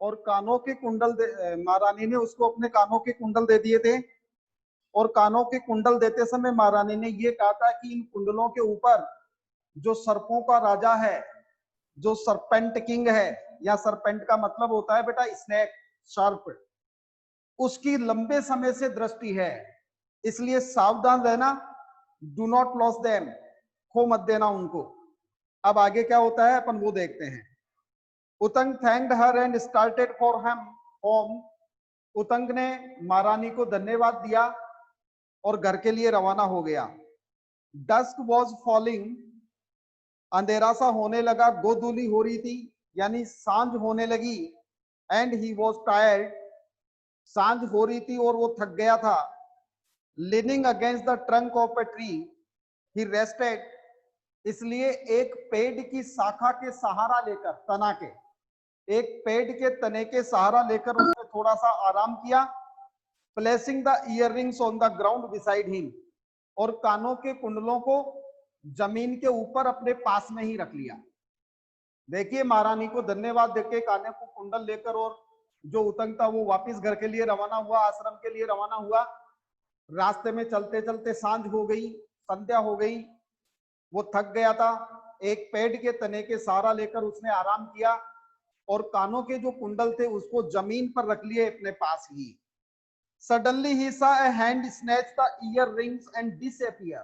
और कानों के कुंडल महारानी ने उसको अपने कानों के कुंडल दे दिए थे। और कानों के कुंडल देते समय महारानी ने ये कहा था कि इन कुंडलों के ऊपर जो सर्पों का राजा है, जो सरपेंट किंग है, या सरपेंट का मतलब होता है बेटा स्नेक, शार्प, उसकी लंबे समय से दृष्टि है, इसलिए सावधान रहना, डू नॉट लॉस देम, खो मत देना उनको। अब आगे क्या होता है अपन वो देखते हैं। Utang thanked her and started for him home. Utang ने महारानी को धन्यवाद दिया और घर के लिए रवाना हो गया। डस्क वॉज फॉलिंग, अंधेरा सा होने लगा, गोधूली हो रही थी यानी सांझ होने लगी। एंड ही वॉज टायर्ड, सांझ हो रही थी और वो थक गया था। Leaning against the trunk of a tree he rested, इसलिए एक पेड़ की शाखा के सहारा लेकर, तना के, एक पेड़ के तने के सहारा लेकर उसने थोड़ा सा आराम किया। Placing the earrings on the ground beside him, और कानों के कुंडलों को जमीन के ऊपर अपने पास में ही रख लिया। देखिए महारानी को धन्यवाद देके काने को कुंडल लेकर और जो उतंग था वो वापिस घर के लिए रवाना हुआ, आश्रम के लिए रवाना हुआ। रास्ते में चलते चलते सांझ हो गई, संध्या हो गई, वो थक गया था। एक पेड़ के तने के सहारा लेकर उसने आराम किया और कानों के जो कुंडल थे उसको जमीन पर रख लिए अपने पास ही। सडनली ही saw a hand snatch the earrings and disappear,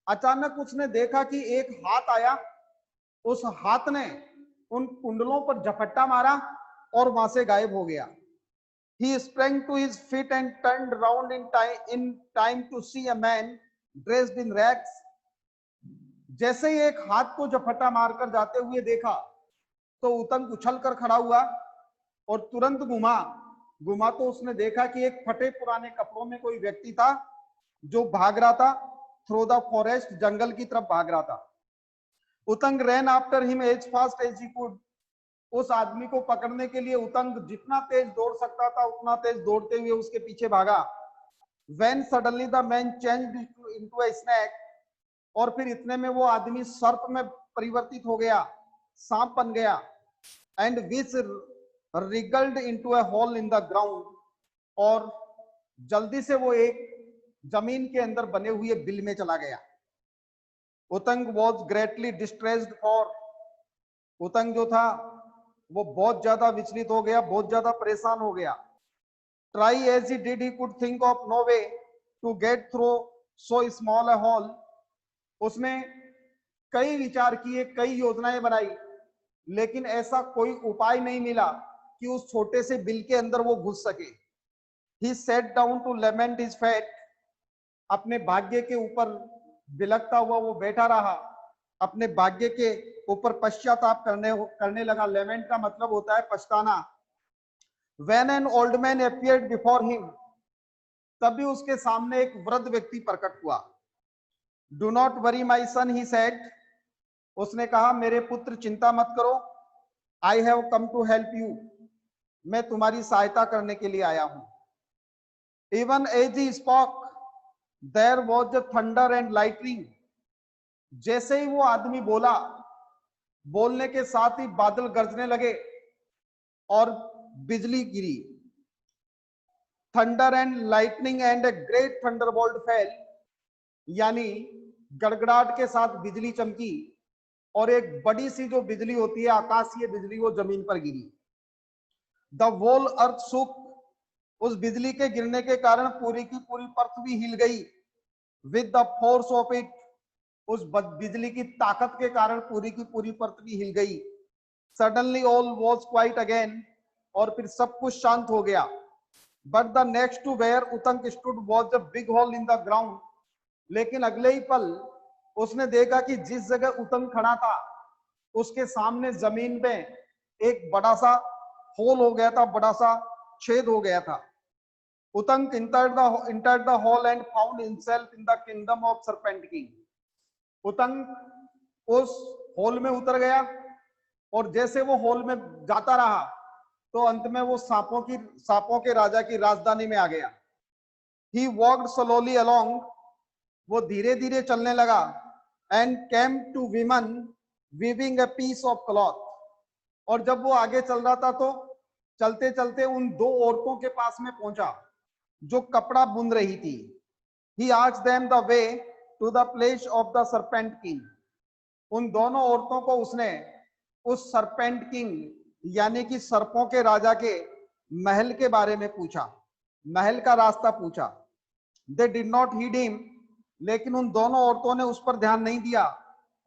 अचानक उसने देखा कि एक हाथ आया, उस हाथ ने उन कुंडलों पर झपट्टा मारा और वहां से गायब हो गया। He sprang to his feet and turned round in time to see a man dressed in rags. जैसे ही एक हाथ को झपट्टा मारकर जाते हुए देखा तो उतंग उछल कर खड़ा हुआ और तुरंत घुमा तो उसने देखा कि एक फटे पुराने कपड़ों में कोई व्यक्ति था जो भाग रहा था थ्रू द फॉरेस्ट, जंगल की तरफ भाग रहा था। Utang ran after him as fast as he could, उस आदमी को पकड़ने के लिए उतंग जितना तेज दौड़ सकता था उतना तेज दौड़ते हुए उसके पीछे भागा। When suddenly the man changed into a snake, और फिर इतने में वो आदमी सर्प में परिवर्तित हो गया, सांप बन गया। And which wriggled into a hole in the ground, और जल्दी से वो एक जमीन के अंदर बने हुए बिल में चला गया। उतंग was greatly distressed for, उतंग जो था वो बहुत ज्यादा विचलित हो गया, बहुत ज्यादा परेशान हो गया। Try as he did, he could think of no way to get through so small a hole, उसने कई विचार किए, कई योजनाएं बनाई, लेकिन ऐसा कोई उपाय नहीं मिला कि उस छोटे से बिल के अंदर वो घुस सके। He sat down to lament his fate, अपने भाग्य के ऊपर बिलखता हुआ वो बैठा रहा, अपने भाग्य के ऊपर पश्चाताप करने लगा। लेमेंट का मतलब होता है पछताना। When an old man appeared before him, तभी उसके सामने एक वृद्ध व्यक्ति प्रकट हुआ। Do not worry my son, he said, उसने कहा मेरे पुत्र चिंता मत करो, I have come to help you, मैं तुम्हारी सहायता करने के लिए आया हूं। Even as he spoke, there was a thunder and lightning, जैसे ही वो आदमी बोला, बोलने के साथ ही बादल गरजने लगे और बिजली गिरी। Thunder and lightning and a great thunderbolt fell, यानी गड़गड़ाहट के साथ बिजली चमकी और एक बड़ी सी जो बिजली होती है आकाशीय बिजली, वो जमीन पर गिरी। द वोल अर्थ शुक, उस बिजली के गिरने के कारण पूरी की पूरी पृथ्वी हिल गई। With the force of it, उस बिजली की ताकत के कारण पूरी की पूरी पृथ्वी हिल गई। Suddenly all was quiet again, और फिर सब कुछ शांत हो गया। But the next to where Utang stood was a big hole in the ground, लेकिन अगले ही पल उसने देखा कि जिस जगह उतंग खड़ा था उसके सामने जमीन में एक बड़ा सा होल हो गया था, बड़ा सा छेद हो गया था। उतंग entered the hall and found himself in the kingdom of serpent king, उतंग उस होल में उतर गया और जैसे वो होल में जाता रहा तो अंत में वो सांपों के राजा की राजधानी में आ गया। He walked slowly along, वो धीरे धीरे चलने लगा। And came to women weaving a piece of cloth, और जब वो आगे चल रहा था तो चलते चलते उन दो औरतों के पास में पहुंचा जो कपड़ा बुन रही थी। He asked them the way to the place of the serpent king. उन दोनों औरतों को उसने उस सरपेंट किंग यानी कि सर्पों के राजा के महल के बारे में पूछा, महल का रास्ता पूछा। They did not heed him, लेकिन उन दोनों औरतों ने उस पर ध्यान नहीं दिया।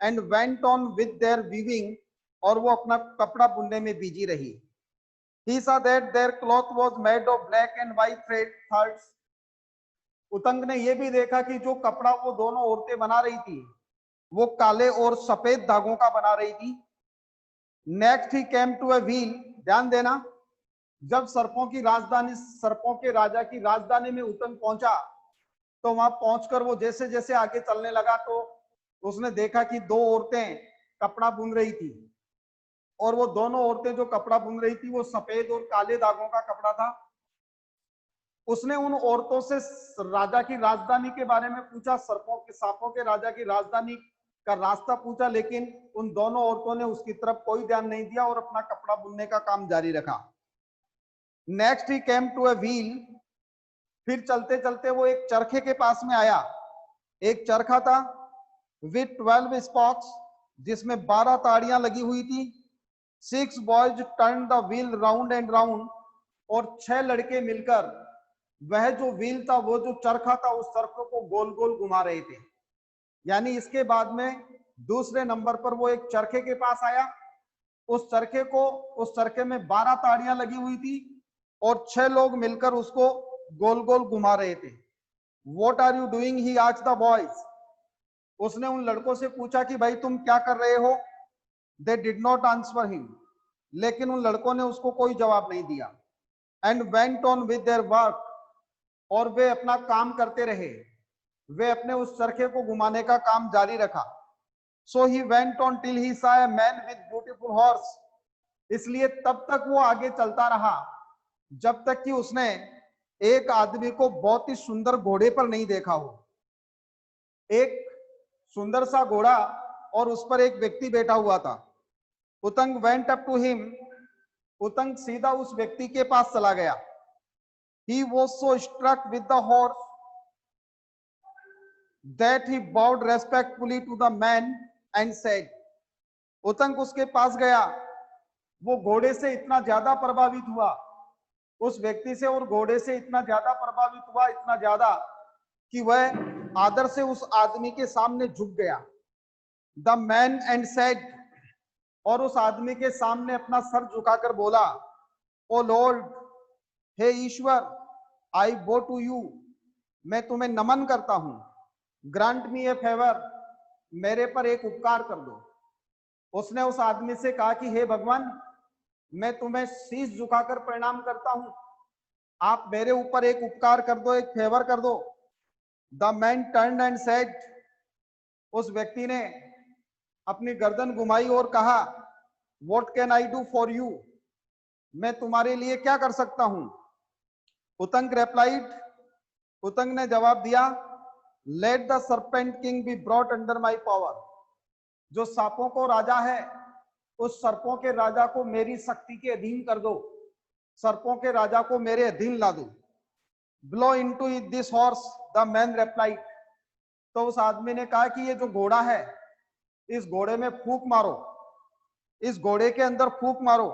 And went on with their weaving, और वो अपना कपड़ा बुनने में बिजी रही। He saw that their cloth was made of black and white threads. उतंग ने यह भी देखा कि जो कपड़ा वो दोनों औरतें बना रही थी वो काले और सफेद धागों का बना रही थी। Next he came to a wheel, ध्यान देना, जब सर्पों की राजधानी, सर्पों के राजा की राजधानी में उतंग पहुंचा तो वहां पहुंचकर वो जैसे जैसे आगे चलने लगा तो उसने देखा कि दो औरतें कपड़ा बुन रही थी, और वो दोनों औरतें जो कपड़ा बुन रही थी वो सफेद और काले धागों का कपड़ा था। उसने उन औरतों से राजा की राजधानी के बारे में पूछा, सांपों के राजा की राजधानी का रास्ता पूछा, लेकिन उन दोनों औरतों ने उसकी तरफ कोई ध्यान नहीं दिया और अपना कपड़ा बुनने का काम जारी रखा। Next he came to a wheel, फिर चलते चलते वो एक चरखे के पास में आया। एक चरखा था विथ 12 स्पॉक्स, जिसमें 12 ताड़ियां लगी हुई थी। 6 boys turn the wheel round and round, और 6 लड़के मिलकर वह जो व्हील था, वो जो चरखा था, उस चरखे को गोल गोल घुमा रहे थे। यानी इसके बाद में दूसरे नंबर पर वो एक चरखे के पास आया। उस चरखे में 12 ताड़ियां लगी हुई थी और 6 लोग मिलकर उसको गोल गोल घुमा रहे थे। What are you doing? He asked the boys. उसने उन लड़कों से पूछा कि भाई तुम क्या कर रहे हो? They did not answer him. लेकिन उन लड़कों ने उसको कोई जवाब नहीं दिया। And went on with their work. और वे अपना काम करते रहे, वे अपने उस चरखे को घुमाने का काम जारी रखा। So he went on till he saw a man with beautiful horse. इसलिए तब तक वो आगे चलता रहा जब तक कि उसने एक आदमी को बहुत ही सुंदर घोड़े पर नहीं देखा हो। एक सुंदर सा घोड़ा और उस पर एक व्यक्ति बैठा हुआ था। उतंग वेंट अप टू हिम, उतंग सीधा उस व्यक्ति के पास चला गया। He was so struck with the horse that he bowed respectfully to the man and said, उतंग उसके पास गया, वो घोड़े से इतना ज्यादा प्रभावित हुआ, उस व्यक्ति से और घोड़े से इतना ज्यादा प्रभावित हुआ, इतना ज्यादा कि वह आदर से उस आदमी के सामने झुक गया। द मैन एंड सेड, और उस आदमी के सामने अपना सर झुकाकर बोला, ओ लॉर्ड, हे ईश्वर, आई बो टू यू, मैं तुम्हें नमन करता हूं। ग्रांट मी ए फेवर, मेरे पर एक उपकार कर दो। उसने उस आदमी से कहा कि हे भगवान, मैं तुम्हें शीश झुकाकर प्रणाम करता हूं, आप मेरे ऊपर एक उपकार कर दो, एक फेवर कर दो। The man turned and said, उस व्यक्ति ने अपनी गर्दन घुमाई और कहा, what can I do for you, मैं तुम्हारे लिए क्या कर सकता हूं। उतंग रेप्लाइड, उतंग ने जवाब दिया, let the serpent king be brought under my power, जो सांपों को राजा है उस सर्पों के राजा को मेरी शक्ति के अधीन कर दो, सर्पों के राजा को मेरे अधीन ला दो। Blow into this horse, the man replied, तो उस आदमी ने कहा कि ये जो घोड़ा है, इस घोड़े में फूंक मारो, इस घोड़े के अंदर फूंक मारो।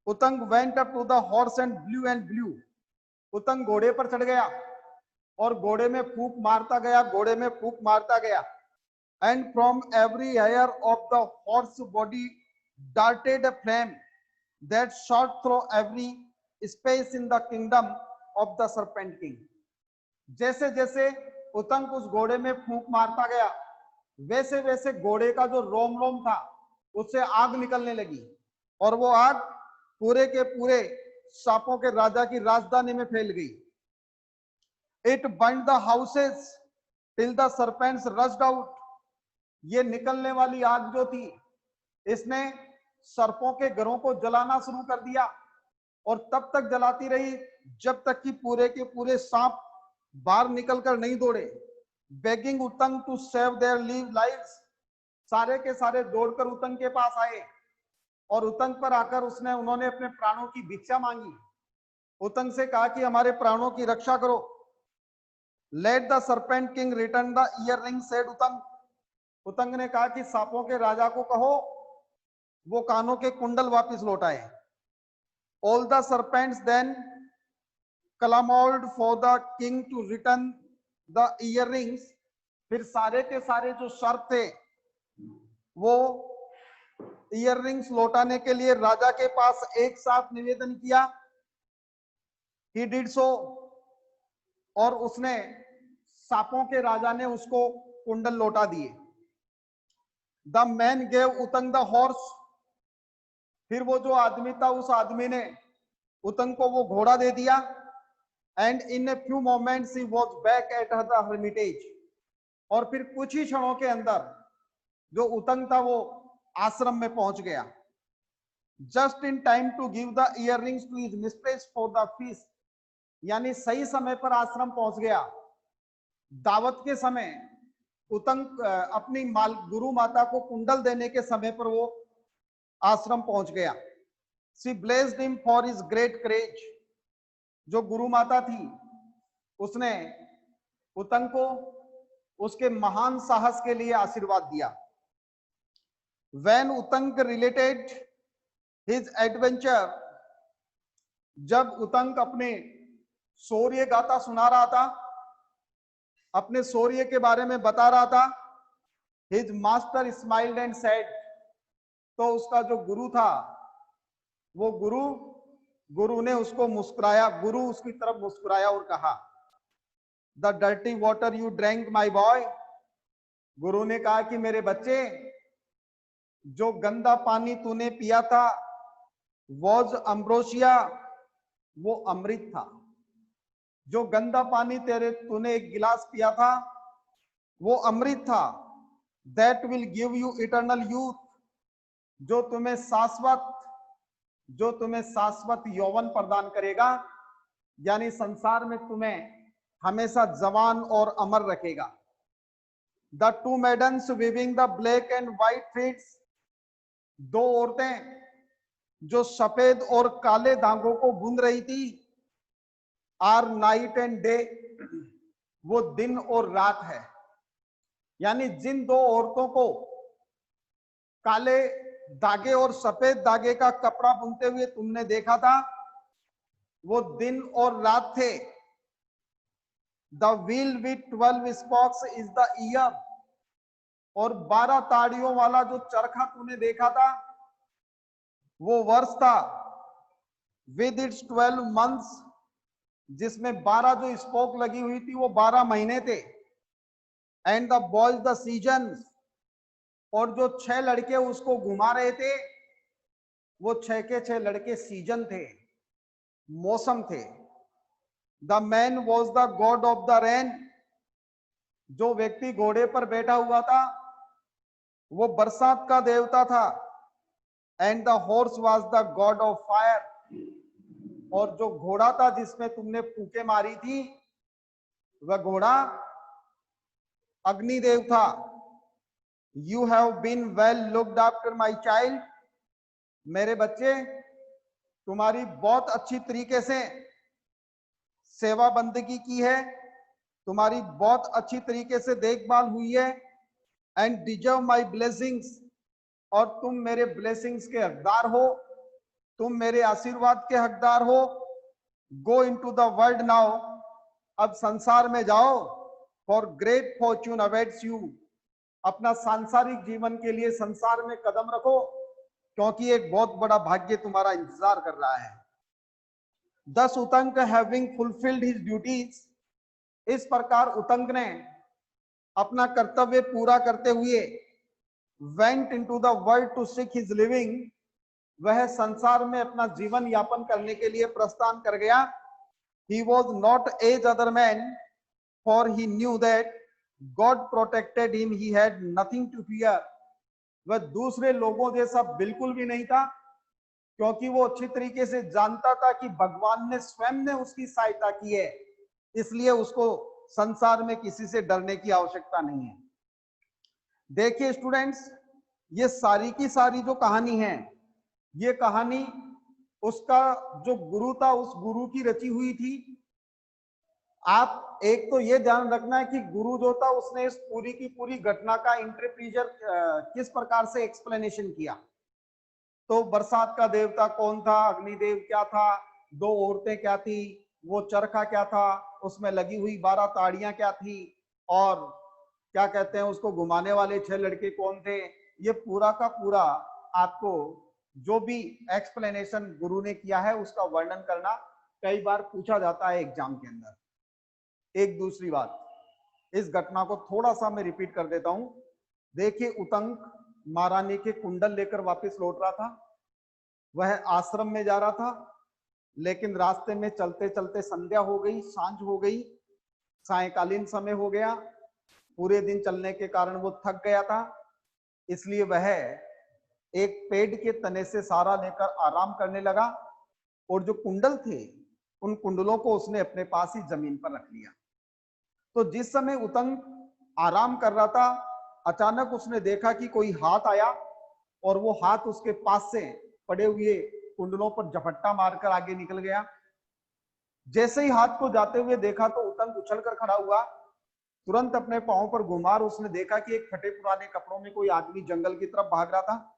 Utang went up to the horse and blew, Utang घोड़े पर चढ़ गया और घोड़े में फूंक मारता गया, घोड़े में फूंक मारता गया। And from every hair of the horse body darted a flame that shot through every space in the kingdom of the serpent king. जैसे जैसे उतंग उस घोड़े में फूंक मारता गया, वैसे वैसे घोड़े का जो रोम रोम था उससे आग निकलने लगी, और वो आग पूरे के पूरे सांपों के राजा की राजधानी में फैल गई। It burned the houses till the serpents rushed out. ये निकलने वाली आग जो थी, इसने सर्पों के घरों को जलाना शुरू कर दिया, और तब तक जलाती रही जब तक कि पूरे के पूरे सांप बाहर निकलकर नहीं दौड़े। Begging Utang to save their lives, सारे के सारे दौड़कर उतंग के पास आए और उतंग पर आकर उन्होंने अपने प्राणों की भिक्षा मांगी। उतंग से कहा कि हमारे प्राणों की रक्षा करो। Let the serpent king return the earring, said Utang. Utang ने कहा कि सांपों के राजा को कहो वो कानों के कुंडल वापस लौटाए। All the serpents then clamored for the king to return the earrings। फिर सारे के सारे जो सर्प थे वो इयररिंग्स लौटाने के लिए राजा के पास एक साथ निवेदन किया। He did so, और उसने सांपों के राजा ने उसको कुंडल लौटा दिए। The man gave उतंग the horse। फिर वो जो आदमी था उस आदमी ने उतंग को वो घोड़ा दे दिया। And in a few moments he was back at the hermitage। और फिर कुछ ही क्षणों के अंदर जो उतंग था वो आश्रम में पहुंच गया। Just in time to give the earrings to his mistress for the feast। यानी सही समय पर आश्रम पहुंच गया। दावत के समय उतंग अपनी गुरु माता को कुंडल देने के समय पर वो आश्रम पहुंच गया। She blessed him for his great courage। जो गुरु माता थी उसने उतंग को उसके महान साहस के लिए आशीर्वाद दिया। When उतंग related his adventure, जब उतंग अपने शौर्य गाथा सुना रहा था, अपने शौर्य के बारे में बता रहा था, his master smiled and said। तो उसका जो गुरु था वो गुरु ने उसको मुस्कुराया, गुरु उसकी तरफ मुस्कुराया और कहा The dirty water you drank my boy। गुरु ने कहा कि मेरे बच्चे जो गंदा पानी तूने पिया था was ambrosia, वो अमृत था। जो गंदा पानी तूने एक गिलास पिया था वो अमृत था। That will give you eternal youth। जो तुम्हें शाश्वत यौवन प्रदान करेगा, यानी संसार में तुम्हें हमेशा जवान और अमर रखेगा। The two maidens weaving the black and white threads। दो औरतें जो सफेद और काले धागों को बुन रही थी। आर नाइट एंड डे, वो दिन और रात है। यानी जिन दो औरतों को काले धागे और सफेद धागे का कपड़ा बुनते हुए तुमने देखा था वो दिन और रात थे। The wheel with 12 spokes is the year। और 12 ताड़ियों वाला जो चरखा तूने देखा था वो वर्ष था। With its 12 months, जिसमें 12 जो स्पोक लगी हुई थी वो 12 महीने थे। And the boys the seasons, और जो 6 लड़के उसको घुमा रहे थे वो 6 के 6 लड़के सीजन थे, मौसम थे। The man was the god of the rain। जो व्यक्ति घोड़े पर बैठा हुआ था वो बरसात का देवता था। And the horse was the god of fire। और जो घोड़ा था जिसमें तुमने फूंके मारी थी वह घोड़ा अग्निदेव था। You have been well looked after my child। मेरे बच्चे तुम्हारी बहुत अच्छी तरीके से सेवा बंदगी की है, तुम्हारी बहुत अच्छी तरीके से देखभाल हुई है। एंड डिजर्व माई ब्लेसिंग्स, और तुम मेरे ब्लेसिंग्स के हकदार हो, तुम मेरे आशीर्वाद के हकदार हो। Go into the world now, अब संसार में जाओ। For great Fortune awaits you, अपना सांसारिक जीवन के लिए संसार में कदम रखो क्योंकि एक बहुत बड़ा भाग्य तुम्हारा इंतजार कर रहा है। Thus उतंग having fulfilled his duties, इस प्रकार उतंग ने अपना कर्तव्य पूरा करते हुए went into the world to seek his living, वह संसार में अपना जीवन यापन करने के लिए प्रस्थान कर गया। He was not as other men, for he knew that God protected him, he had nothing to fear। वह दूसरे लोगों जैसा बिल्कुल भी नहीं था क्योंकि वो अच्छी तरीके से जानता था कि भगवान ने स्वयं ने उसकी सहायता की है, इसलिए उसको संसार में किसी से डरने की आवश्यकता नहीं है। देखिए स्टूडेंट्स, ये सारी की सारी जो कहानी है ये कहानी उसका जो गुरु था उस गुरु की रची हुई थी। आप एक तो ये ध्यान रखना है कि गुरु जो था उसने इस पूरी की पूरी घटना का इंटरप्रीटर किस प्रकार से एक्सप्लेनेशन किया। तो बरसात का देवता कौन था, अग्निदेव क्या था, दो औरतें क्या थी, वो चरखा क्या था, उसमें लगी हुई 12 ताड़ियां क्या थी, और क्या कहते हैं उसको घुमाने वाले 6 लड़के कौन थे। ये पूरा का पूरा आपको जो भी एक्सप्लेनेशन गुरु ने किया है उसका वर्णन करना कई बार पूछा जाता है एग्जाम के अंदर। एक दूसरी बात, इस घटना को थोड़ा सा मैं रिपीट कर देता हूं। देखिए, उतंक महारानी के कुंडल लेकर वापस लौट रहा था। वह आश्रम में जा रहा था, लेकिन रास्ते में चलते चलते संध्या हो गई, सांझ हो गई, सायकालीन समय हो गया। पूरे दिन चलने के कारण वो थक गया था, इसलिए वह एक पेड़ के तने से सहारा लेकर आराम करने लगा, और जो कुंडल थे उन कुंडलों को उसने अपने पास ही जमीन पर रख लिया। तो जिस समय उतंग आराम कर रहा था, अचानक उसने देखा कि कोई हाथ आया और वो हाथ उसके पास से पड़े हुए कुंडलों पर झपट्टा मारकर आगे निकल गया। जैसे ही हाथ को जाते हुए देखा तो उतंग उछलकर खड़ा हुआ। तुरंत अपने पांव पर घुमार उसने देखा कि एक फटे पुराने कपड़ों में कोई आदमी जंगल की तरफ भाग रहा था।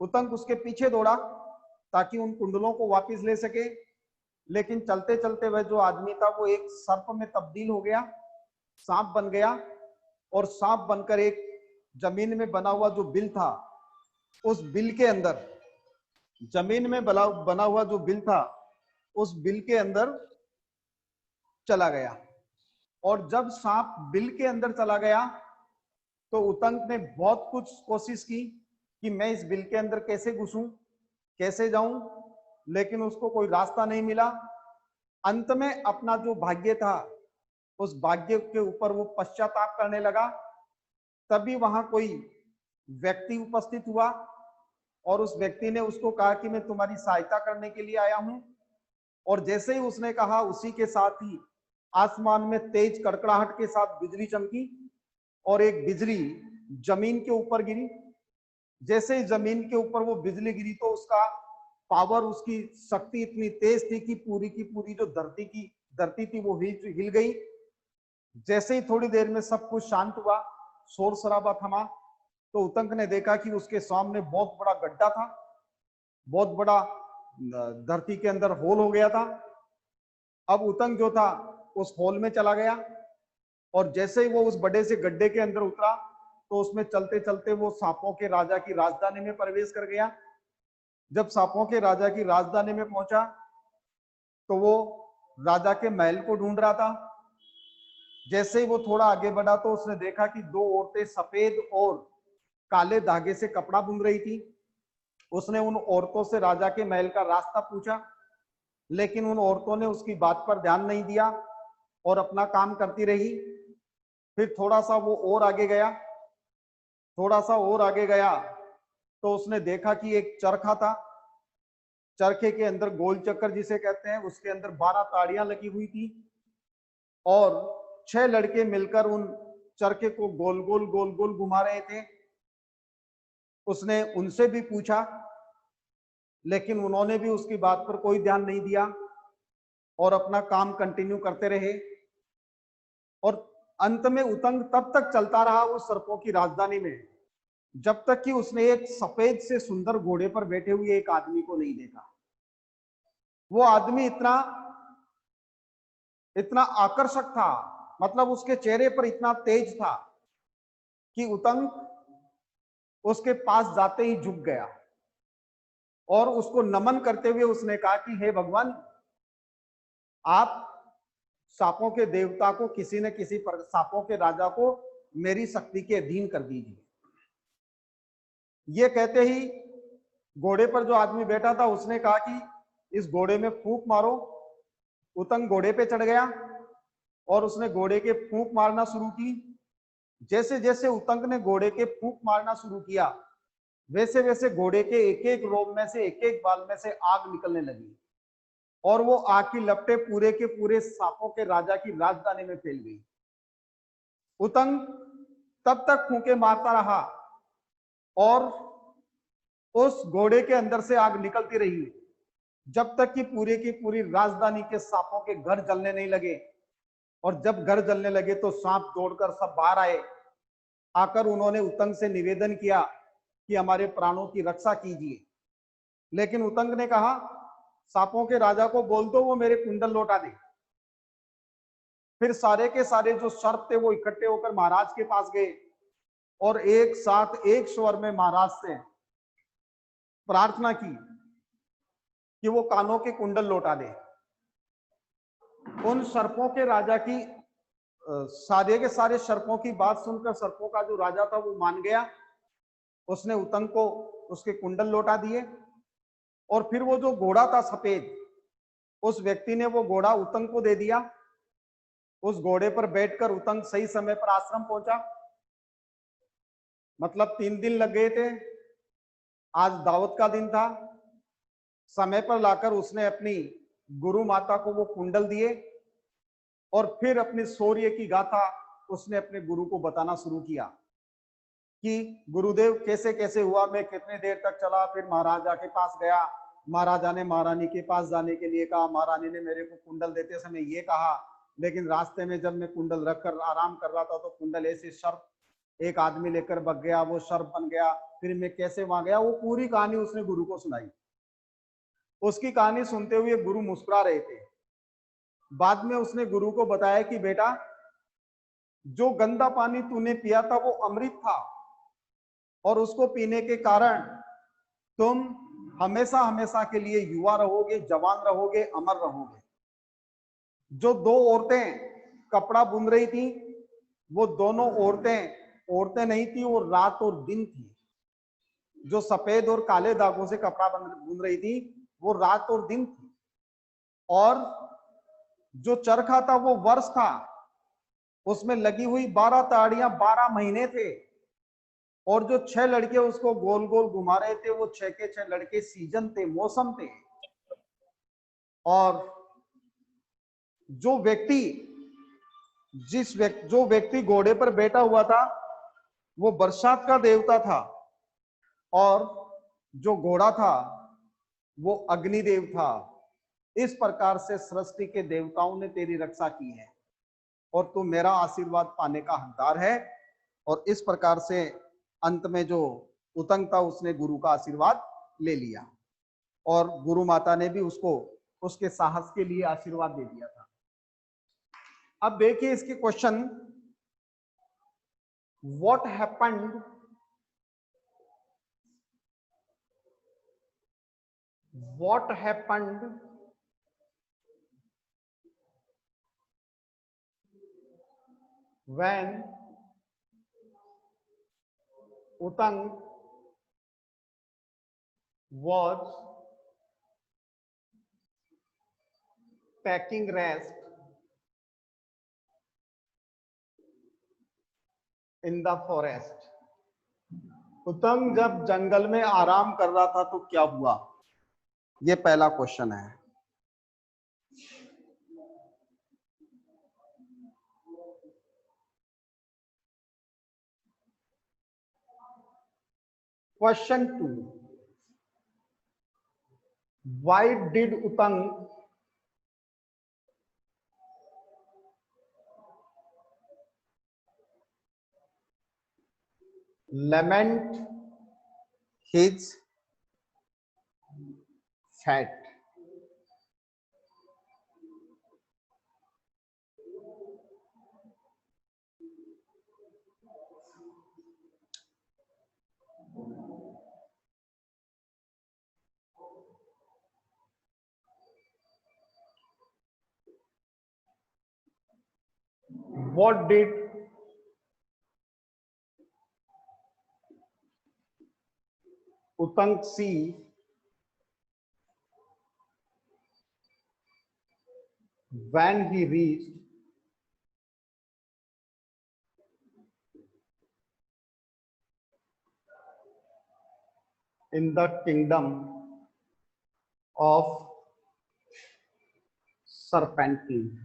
उतंग उसके पीछे दौड़ा ताकि उन कुंडलों को वापस ले सके, लेकिन चलते चलते वह जो आदमी था वो एक सर्प में तब्दील हो गया, सांप बन गया, और सांप बनकर एक जमीन में बना हुआ जो बिल था, उस बिल के अंदर, जमीन में बना हुआ जो बिल था उस बिल के अंदर चला गया। और जब सांप बिल के अंदर चला गया तो उतंक ने बहुत कुछ कोशिश की कि मैं इस बिल के अंदर कैसे घुसूं, कैसे जाऊं, लेकिन उसको कोई रास्ता नहीं मिला। अंत में अपना जो भाग्य था उस भाग्य के ऊपर वो पश्चाताप करने लगा। तभी वहां कोई व्यक्ति उपस्थित हुआ और उस व्यक्ति ने उसको कहा कि मैं तुम्हारी सहायता करने के लिए आया हूं। और जैसे ही उसने कहा, उसी के साथ ही आसमान में तेज कड़कड़ाहट के साथ बिजली चमकी और एक बिजली जमीन के ऊपर गिरी। जैसे ही जमीन के ऊपर वो बिजली गिरी तो उसका पावर, उसकी शक्ति इतनी तेज थी कि पूरी की पूरी जो धरती थी वो हिल गई। जैसे ही थोड़ी देर में सब कुछ शांत हुआ, शोर शराबा थमा, तो उतंक ने देखा कि उसके सामने बहुत बड़ा गड्ढा था, बहुत बड़ा धरती के अंदर होल हो गया था। अब उतंक जो था उस होल में चला गया, और जैसे ही वो उस बड़े से गड्ढे के अंदर उतरा तो उसमें चलते चलते वो सांपों के राजा की राजधानी में प्रवेश कर गया। जब सांपों के राजा की राजधानी में पहुंचा तो वो राजा के महल को ढूंढ रहा था। जैसे ही वो थोड़ा आगे बढ़ा तो उसने देखा कि दो औरतें सफेद और काले धागे से कपड़ा बुन रही थी। उसने उन औरतों से राजा के महल का रास्ता पूछा, लेकिन उन औरतों ने उसकी बात पर ध्यान नहीं दिया और अपना काम करती रही। फिर थोड़ा सा वो और आगे गया, थोड़ा सा और आगे गया तो उसने देखा कि एक चरखा था। चरखे के अंदर गोल चक्कर जिसे कहते हैं, उसके अंदर 12 ताड़ियां लगी हुई थी, और 6 लड़के मिलकर उन चरखे को गोल गोल गोल गोल घुमा रहे थे। उसने उनसे भी पूछा, लेकिन उन्होंने भी उसकी बात पर कोई ध्यान नहीं दिया और अपना काम कंटिन्यू करते रहे। और अंत में उतंग तब तक चलता रहा उस सर्पों की राजधानी में जब तक कि उसने एक सफेद से सुंदर घोड़े पर बैठे हुए एक आदमी को नहीं देखा। वो आदमी इतना इतना आकर्षक था, मतलब उसके चेहरे पर इतना तेज था कि उतंग उसके पास जाते ही झुक गया और उसको नमन करते हुए उसने कहा कि हे भगवान, आप सांपों के देवता को, किसी न किसी पर सांपों के राजा को मेरी शक्ति के अधीन कर दीजिए। ये कहते ही घोड़े पर जो आदमी बैठा था उसने कहा कि इस घोड़े में फूंक मारो। उतंग घोड़े पे चढ़ गया और उसने घोड़े के फूंक मारना शुरू की। जैसे जैसे उतंग ने घोड़े के फूंक मारना शुरू किया, वैसे वैसे घोड़े के एक एक रोम में से, एक एक बाल में से आग निकलने लगी, और वो आग की लपटें पूरे के पूरे सांपों के राजा की राजधानी में फैल गई। उतंग तब तक फूंके मारता रहा और उस घोड़े के अंदर से आग निकलती रही जब तक कि पूरी की पूरी राजधानी के सांपों के घर जलने नहीं लगे। और जब घर जलने लगे तो सांप दौड़कर सब बाहर आए। आकर उन्होंने उतंग से निवेदन किया कि हमारे प्राणों की रक्षा कीजिए। लेकिन उतंग ने कहा, सांपों के राजा को बोल दो वो मेरे कुंडल लौटा दे। फिर सारे के सारे जो सर्प थे वो इकट्ठे होकर महाराज के पास गए और एक साथ एक स्वर में महाराज से प्रार्थना की कि वो कानों के कुंडल लौटा दे। उन सर्पों के राजा की सारे के सारे सर्पों की बात सुनकर सर्पों का जो राजा था वो मान गया। उसने उतंग को उसके कुंडल लौटा दिए। और फिर वो जो घोड़ा था सफेद, उस व्यक्ति ने वो घोड़ा उतंग को दे दिया। उस घोड़े पर बैठकर उतंग सही समय पर आश्रम पहुंचा। मतलब 3 दिन लग गए थे। आज दावत का दिन था। समय पर लाकर उसने अपनी गुरु माता को वो कुंडल दिए और फिर अपने शौर्य की गाथा उसने अपने गुरु को बताना शुरू किया कि गुरुदेव कैसे कैसे हुआ, मैं कितने देर तक चला, फिर महाराजा के पास गया, महाराजा ने महारानी के पास जाने के लिए कहा, महारानी ने मेरे को कुंडल देते समय ये कहा, लेकिन रास्ते में जब मैं कुंडल रखकर आराम कर रहा था तो कुंडल ऐसे सर्प एक आदमी लेकर भाग गया, वो सर्प बन गया, फिर मैं कैसे वहां गया। वो पूरी कहानी उसने गुरु को सुनाई। उसकी कहानी सुनते हुए गुरु मुस्कुरा रहे थे। बाद में उसने गुरु को बताया कि बेटा, जो गंदा पानी तूने पिया था वो अमृत था और उसको पीने के कारण तुम हमेशा हमेशा के लिए युवा रहोगे, जवान रहोगे, अमर रहोगे। जो 2 औरतें कपड़ा बुन रही थी, वो दोनों औरतें नहीं थी, वो रात और दिन थी। जो सफेद और काले धागों से कपड़ा बुन रही थी वो रात और दिन थी। और जो चरखा था वो वर्ष था, उसमें लगी हुई 12 ताड़ियां 12 महीने थे। और जो 6 लड़के उसको गोल गोल घुमा रहे थे वो 6 के 6 लड़के सीजन थे, मौसम थे। और जो व्यक्ति घोड़े पर बैठा हुआ था वो बरसात का देवता था और जो घोड़ा था वो अग्निदेव था। इस प्रकार से सृष्टि के देवताओं ने तेरी रक्षा की है और तू मेरा आशीर्वाद पाने का हकदार है। और इस प्रकार से अंत में जो उतंग था उसने गुरु का आशीर्वाद ले लिया और गुरु माता ने भी उसको उसके साहस के लिए आशीर्वाद दे दिया था। अब देखिए इसके question, what happened when Utang was taking rest in the forest? उतंग जब जंगल में आराम कर रहा था तो क्या हुआ? ये पहला क्वेश्चन है। Question 2. Why did Utang lament his fate? What did Utang see when he reached in the kingdom of Serpentine?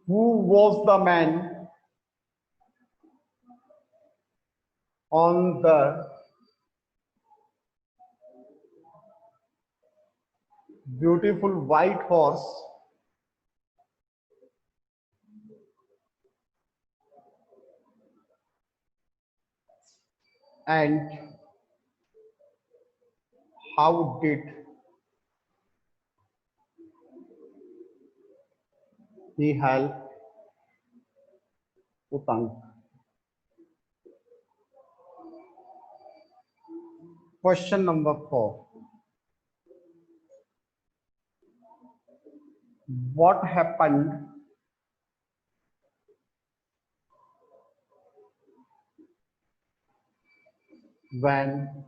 Who was the man on the beautiful white horse and how did he help Utang? Question number 4. What happened when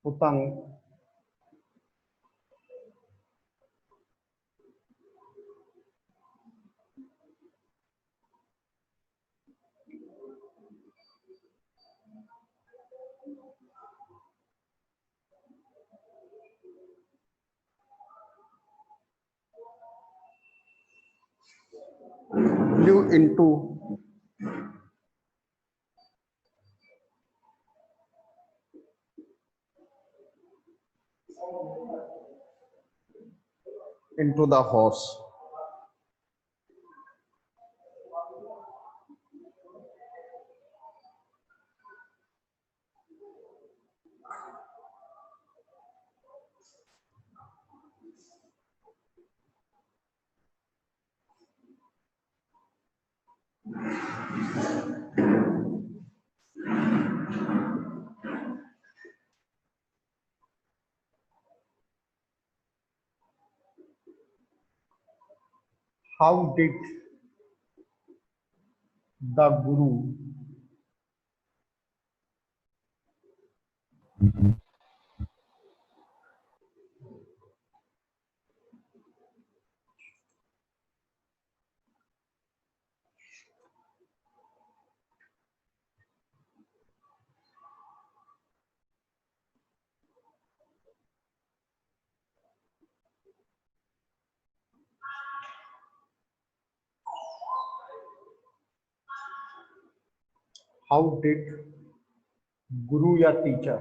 Utang blew into the horse? How did the Guru how did Guru या teacher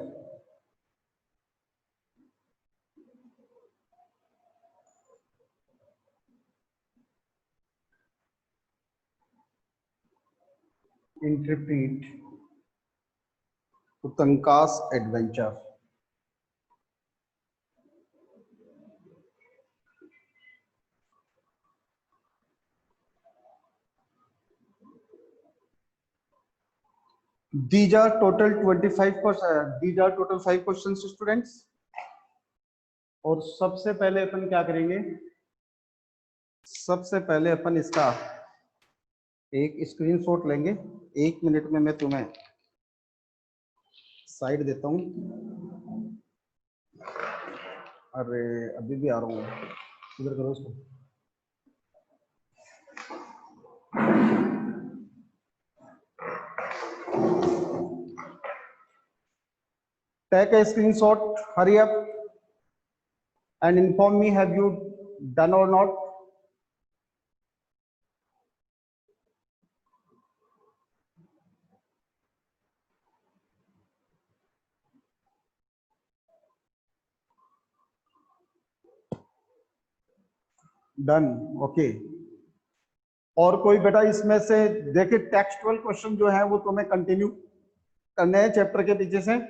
interpret Uttanka's adventure? These are total 25%. These are total 5 questions, students. और सबसे पहले अपन क्या करेंगे, सबसे पहले अपन इसका एक स्क्रीनशॉट लेंगे। 1 मिनट में मैं तुम्हें साइड देता हूँ। अरे अभी भी आ रहा हूँ, इधर करो उसको। Take a screenshot, hurry up and inform me, have you done or not? Done, okay. और कोई बेटा इसमें से देखे टेक्सचुअल क्वेश्चन जो है वो तुम्हें कंटिन्यू करने हैं चैप्टर के पीछे से,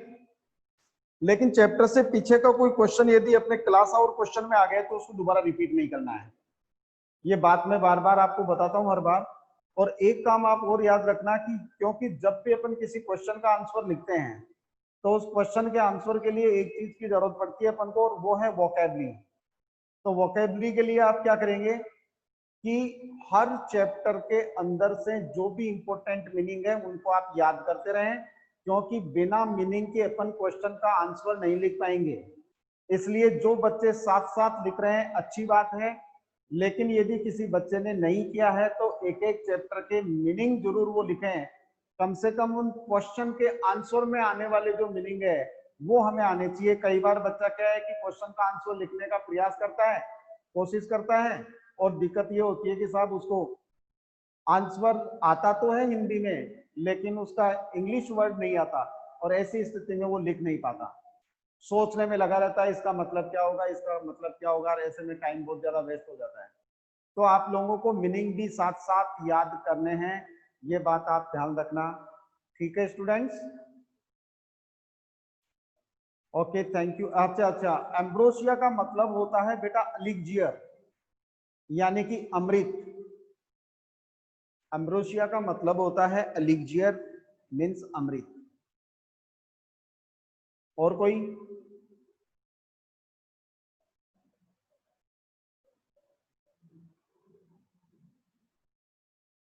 लेकिन चैप्टर से पीछे का कोई क्वेश्चन यदि अपने क्लास आवर क्वेश्चन में आ गया तो उसको दोबारा रिपीट नहीं करना है। ये बात मैं बार बार आपको बताता हूं हर बार। और एक काम आप और याद रखना कि क्योंकि जब भी अपन किसी क्वेश्चन का आंसर लिखते हैं तो उस क्वेश्चन के आंसर के लिए एक चीज की जरूरत पड़ती है अपन को, और वो है वोकैबुलरी। तो वोकैबुलरी के लिए आप क्या करेंगे कि हर चैप्टर के अंदर से जो भी इंपॉर्टेंट मीनिंग है उनको आप याद करते रहें, क्योंकि बिना मीनिंग के अपन क्वेश्चन का आंसर नहीं लिख पाएंगे। इसलिए जो बच्चे साथ साथ लिख रहे हैं अच्छी बात है, लेकिन यदि किसी बच्चे ने नहीं किया है तो एक एक चैप्टर के मीनिंग जरूर वो लिखें। कम से कम उन क्वेश्चन के आंसर में आने वाले जो मीनिंग है वो हमें आने चाहिए। कई बार बच्चा क्या है कि क्वेश्चन का आंसर लिखने का प्रयास करता है, कोशिश करता है, और दिक्कत ये होती है कि साहब उसको आंसर आता तो है हिंदी में, लेकिन उसका इंग्लिश वर्ड नहीं आता, और ऐसी स्थिति में वो लिख नहीं पाता, सोचने में लगा रहता है इसका मतलब क्या होगा, इसका मतलब क्या होगा, और ऐसे में टाइम बहुत ज्यादा वेस्ट हो जाता है। तो आप लोगों को मीनिंग भी साथ साथ याद करने हैं, ये बात आप ध्यान रखना। ठीक है स्टूडेंट्स, ओके थैंक यू। अच्छा, एम्ब्रोसिया का मतलब होता है बेटा एलिक्जियर, यानी कि अमृत। एम्ब्रोसिया का मतलब होता है एलिक्जियर, मीन्स अमृत। और कोई